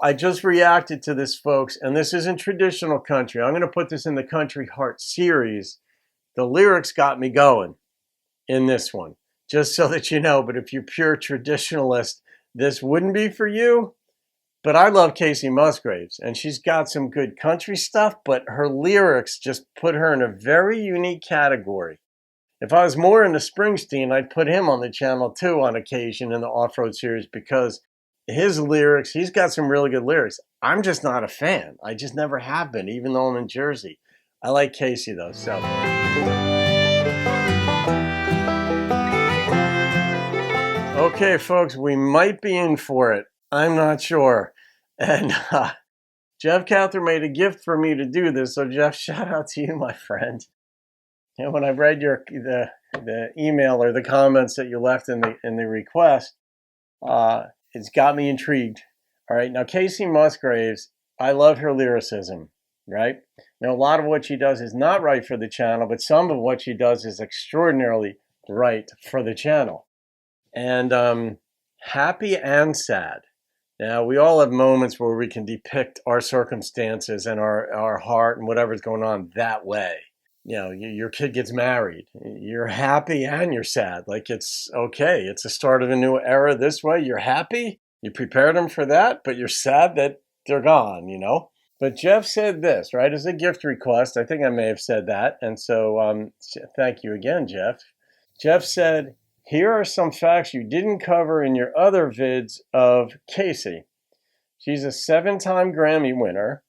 I just reacted to this, folks, and this isn't traditional country. I'm going to put this in the Country Heart series. The lyrics got me going in this one, just so that you know. But if you're pure traditionalist, this wouldn't be for you. But I love Kacey Musgraves, and she's got some good country stuff, but her lyrics just put her in a very unique category. If I was more into Springsteen, I'd put him on the channel too on occasion in the off-road series, because his lyrics, he's got some really good lyrics. I'm just not a fan. I just never have been, even though I'm in Jersey. I like Kacey though, so. Okay, folks, we might be in for it. I'm not sure. And Jeff Cather made a gift for me to do this. So Jeff, shout out to you, my friend. And when I read the email or the comments that you left in the request, it's got me intrigued. All right, now Kacey Musgraves, I love her lyricism, right? Now, a lot of what she does is not right for the channel, but some of what she does is extraordinarily right for the channel. And happy and sad. Now, we all have moments where we can depict our circumstances and our heart and whatever's going on that way. You know, your kid gets married. You're happy and you're sad. Like, it's okay. It's the start of a new era this way. You're happy. You prepared them for that, but you're sad that they're gone, you know? But Jeff said this, right, as a gift request. I think I may have said that. And so thank you again, Jeff. Jeff said, here are some facts you didn't cover in your other vids of Kacey. She's a 7-time Grammy winner.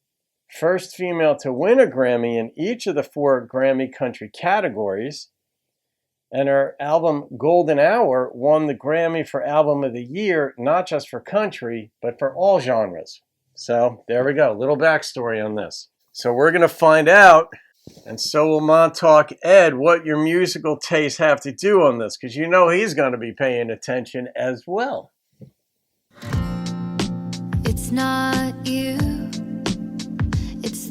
First female to win a Grammy in each of the 4 Grammy country categories. And her album Golden Hour won the Grammy for Album of the Year, not just for country, but for all genres. So there we go, little backstory on this. So we're going to find out, and so will Montauk Ed, what your musical tastes have to do on this, because you know he's going to be paying attention as well. It's not you.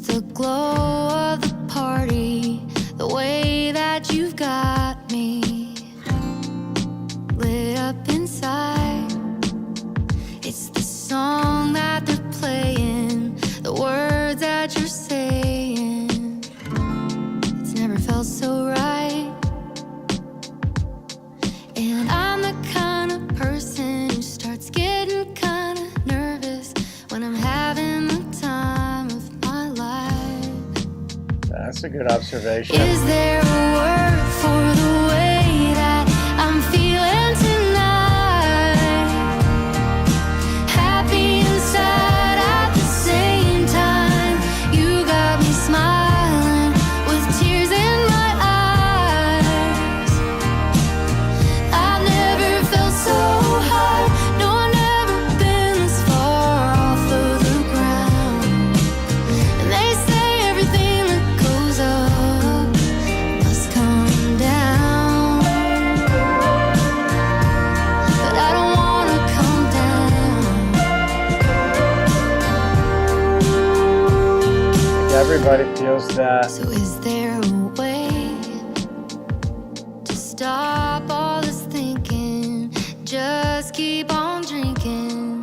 The glow of the party, the way that you've got me lit up inside. It's the song that they're playing, the words that you're saying. It's never felt so right. And I'm the kind of person who starts getting kind of nervous when I'm having the time of my life. That's a good observation. Is there a word for the way that I'm feeling tonight? Happy and sad at the same time. You got me smiling with tears in my eyes. I've never felt so high. No, I've never been this far off of the ground. And they say everything that goes up must come down. But I don't wanna come down. Everybody feels that. So is there a way to stop all this thinking? Just keep on drinking.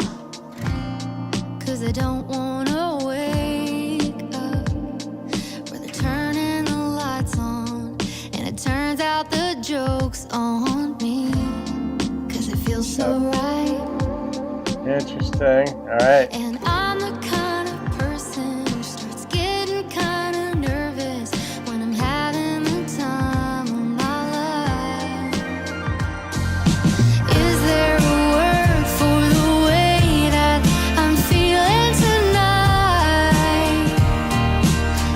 'Cause I don't wanna wake up where they're turning the lights on, and it turns out the joke's on me. 'Cause it feels so right. Interesting. All right. And I'm the kind of person who starts getting kind of nervous when I'm having the time of my life. Is there a word for the way that I'm feeling tonight?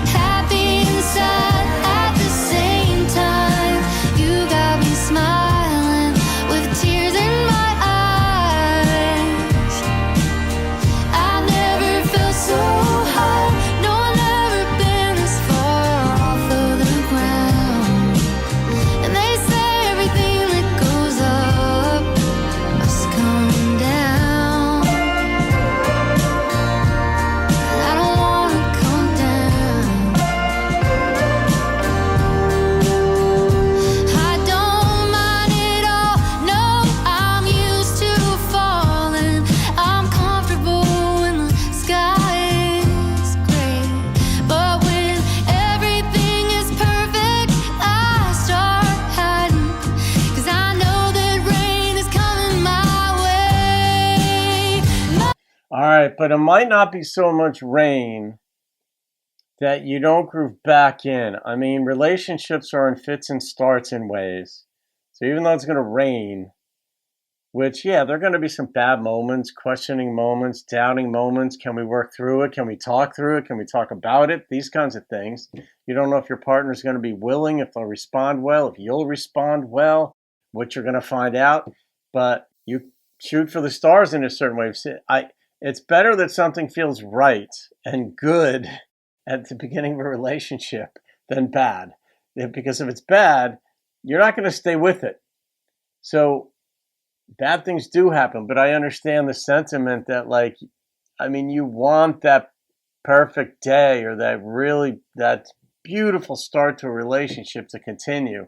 Happy and sad at the same time. You got me smiling with tears in my eyes. I right, but it might not be so much rain that you don't groove back in. I mean, relationships are in fits and starts in ways. So even though it's going to rain, which, yeah, there are going to be some bad moments, questioning moments, doubting moments. Can we work through it? Can we talk through it? Can we talk about it? These kinds of things. You don't know if your partner's going to be willing, if they'll respond well, if you'll respond well, what you're going to find out. But you shoot for the stars in a certain way. It's better that something feels right and good at the beginning of a relationship than bad. Because if it's bad, you're not going to stay with it. So bad things do happen, but I understand the sentiment that, like, I mean, you want that perfect day or that beautiful start to a relationship to continue,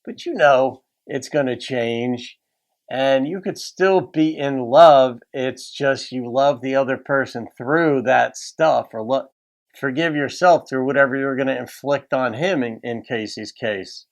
but you know it's going to change and you could still be in love. It's just you love the other person through that stuff, or forgive yourself through whatever you're going to inflict on him in Kacey's case.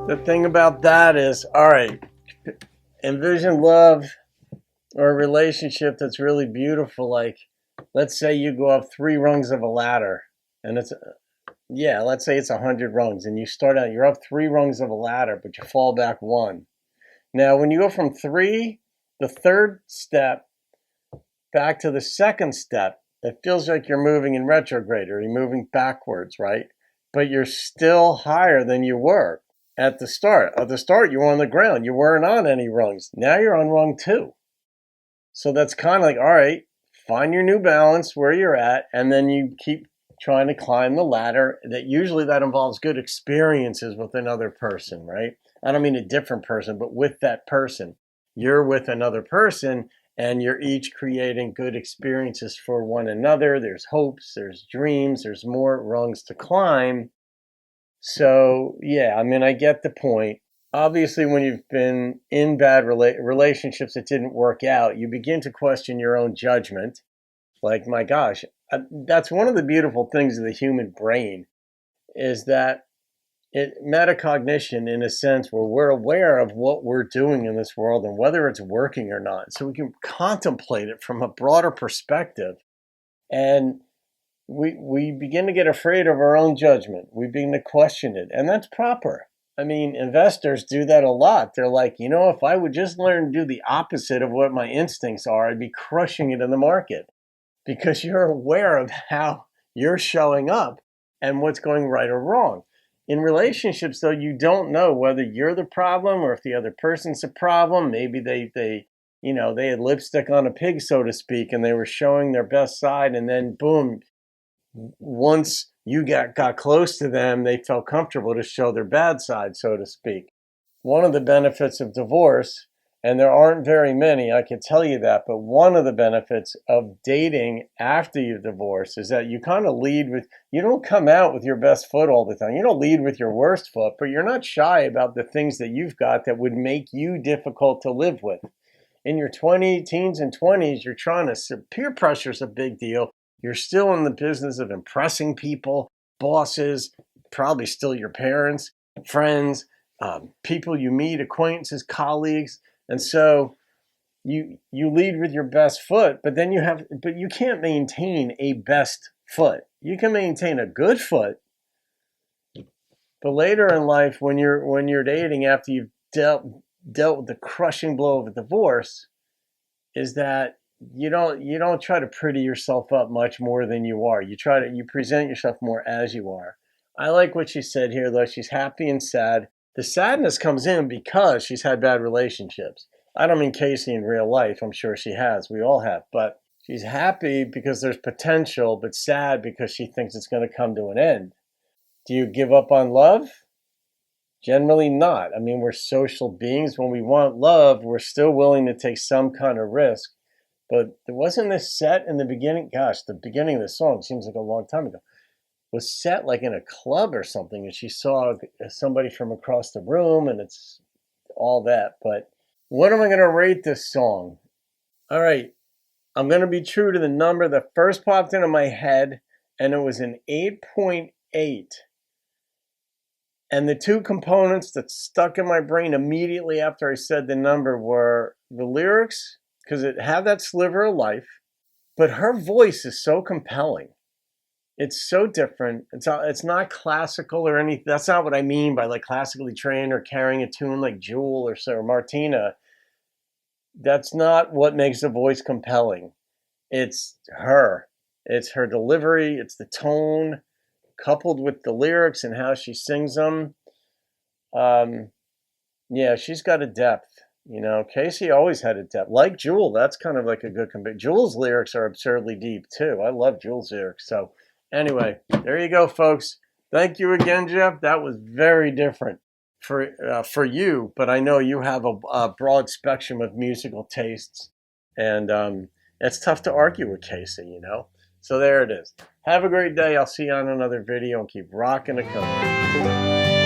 The thing about that is, all right, envision love or a relationship that's really beautiful. Like, let's say you go up 3 rungs of a ladder, and let's say it's 100 rungs, and you start out, you're up 3 rungs of a ladder, but you fall back 1. Now, when you go from 3, the third step, back to the second step, it feels like you're moving in retrograde, or you're moving backwards, right? But you're still higher than you were at the start. At the start, you were on the ground. You weren't on any rungs. Now you're on rung 2. So that's kind of like, all right, find your new balance where you're at, and then you keep trying to climb the ladder. That involves good experiences with another person, right? I don't mean a different person, but with that person. You're with another person, and you're each creating good experiences for one another. There's hopes, there's dreams, there's more rungs to climb. So, yeah, I mean, I get the point. Obviously, when you've been in bad relationships that didn't work out, you begin to question your own judgment. Like, my gosh, that's one of the beautiful things of the human brain, is that metacognition, in a sense, where we're aware of what we're doing in this world and whether it's working or not. So we can contemplate it from a broader perspective. And we begin to get afraid of our own judgment. We begin to question it, and that's proper. I mean, investors do that a lot. They're like, if I would just learn to do the opposite of what my instincts are, I'd be crushing it in the market, because you're aware of how you're showing up and what's going right or wrong. In relationships, though, you don't know whether you're the problem or if the other person's the problem. Maybe they had lipstick on a pig, so to speak, and they were showing their best side, and then boom, once you got close to them, they felt comfortable to show their bad side, so to speak. One of the benefits of divorce, and there aren't very many, I can tell you that, but one of the benefits of dating after you divorce is that you kind of you don't come out with your best foot all the time. You don't lead with your worst foot, but you're not shy about the things that you've got that would make you difficult to live with. In your teens and 20s, you're peer pressure is a big deal. You're still in the business of impressing people, bosses, probably still your parents, friends, people you meet, acquaintances, colleagues. And so you lead with your best foot, but you can't maintain a best foot. You can maintain a good foot, but later in life, when you're dating after you've dealt with the crushing blow of a divorce, is that you don't try to pretty yourself up much more than you are. You present yourself more as you are. I like what she said here, though. She's happy and sad. The sadness comes in because she's had bad relationships. I don't mean Kacey in real life. I'm sure she has. We all have. But she's happy because there's potential, but sad because she thinks it's going to come to an end. Do you give up on love? Generally not. I mean, we're social beings. When we want love, we're still willing to take some kind of risk. But there wasn't this set in the beginning. Gosh, the beginning of the song seems like a long time ago. Was set like in a club or something, and she saw somebody from across the room, and it's all that. But what am I going to rate this song? All right, I'm going to be true to the number that first popped into my head, and it was an 8.8. And the two components that stuck in my brain immediately after I said the number were the lyrics, because it had that sliver of life, but her voice is so compelling. It's so different. It's not classical or anything. That's not what I mean by like classically trained or carrying a tune like Jewel or Martina. That's not what makes a voice compelling. It's her. It's her delivery. It's the tone coupled with the lyrics and how she sings them. Yeah, she's got a depth. You know, Kacey always had a depth. Like Jewel, that's kind of like a good comparison. Jewel's lyrics are absurdly deep too. I love Jewel's lyrics. So anyway, there you go, folks. Thank you again, Jeff. That was very different for you, but I know you have a broad spectrum of musical tastes, and it's tough to argue with Kacey, you know. So there it is. Have a great day. I'll see you on another video, and keep rocking the country.